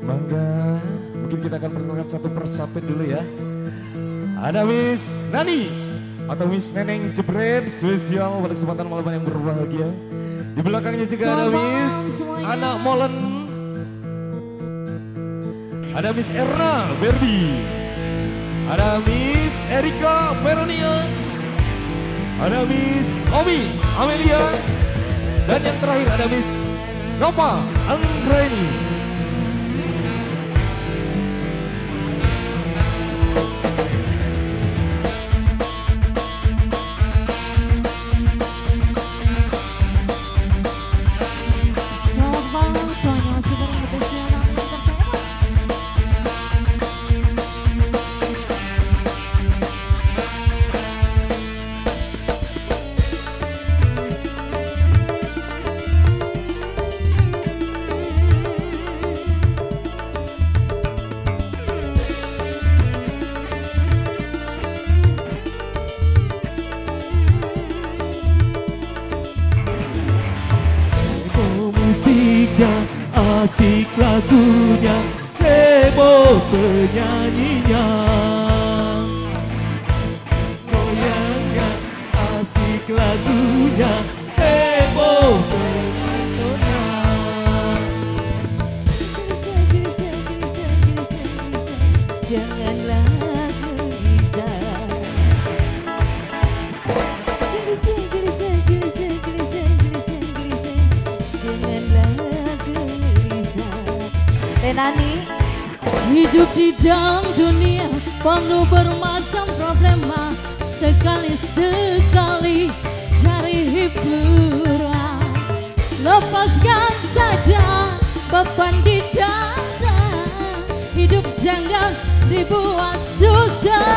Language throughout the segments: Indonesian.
Mangga, mungkin kita akan perkenalkan satu persatu dulu ya. Ada Miss Nani atau Miss Neneng Jebret, spesial pada kesempatan malam yang berbahagia. Di belakangnya juga ada Miss Anak Molen. Ada Miss Erna Berbi. Ada Miss Erika Veronia. Ada Miss Omi Amelia. Dan yang terakhir ada Miss Nova Anggreni. Asik lagunya, heboh penyanyinya, goyangnya. Asik lagunya, heboh penyanyinya. Janganlah gelisah. Nani, hidup di dalam dunia penuh bermacam problema. Sekali-sekali cari hiburan. Lepaskan saja beban di dada. Hidup jangan dibuat susah.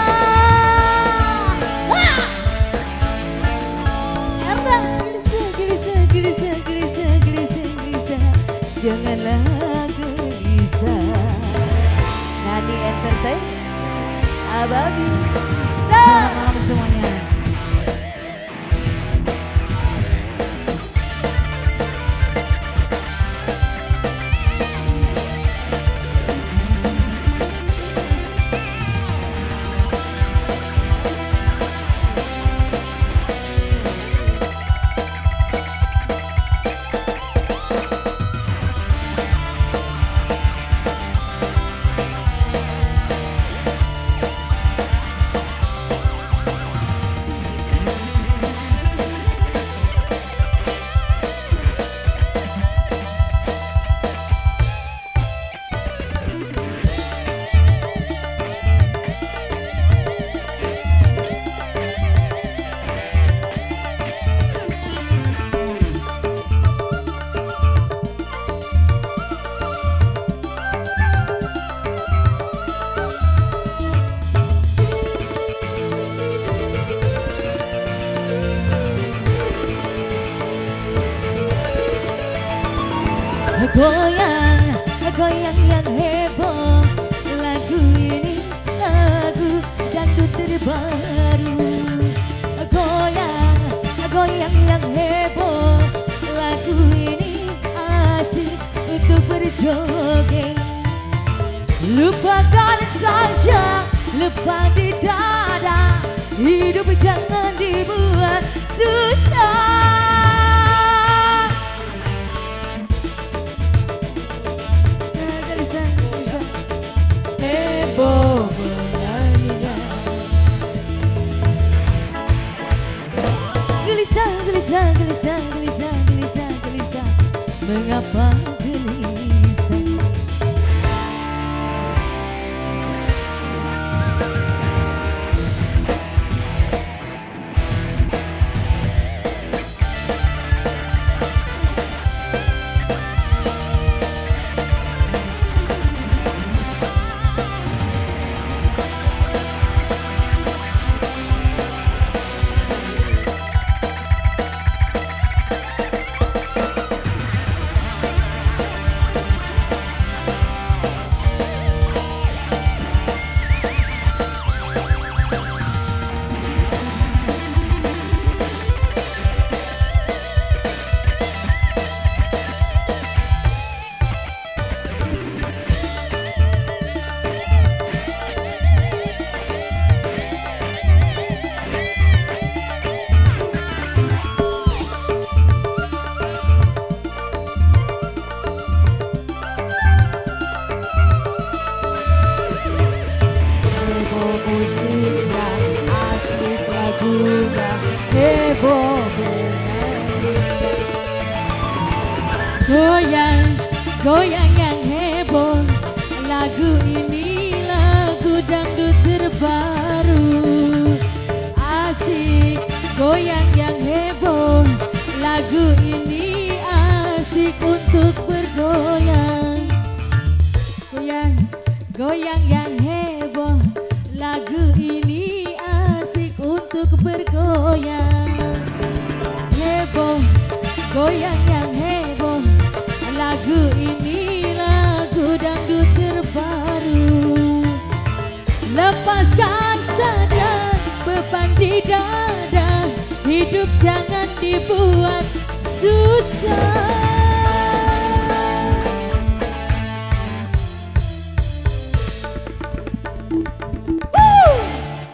gelisah. Janganlah Nani Entertain Ababi. Selamat malam semuanya. Goyang, goyang yang heboh. Lagu ini lagu dangdut terbaru. Goyang, goyang yang heboh. Lagu ini asik untuk berjogging. Lupakan saja lebah di dada. Hidup jangan dibuat susah. Gelisah. Mengapa gelisah? heboh. Lagu ini lagu dangdut terbaru. Asik goyang yang heboh. Lagu ini asik untuk bergoyang. Goyang, goyang yang heboh. Lagu ini asik untuk bergoyang. Heboh, goyang yang heboh. Lagu ini lagu dangdut terbaru. Lepaskan saja beban di dada. Hidup jangan dibuat susah.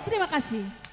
Terima kasih.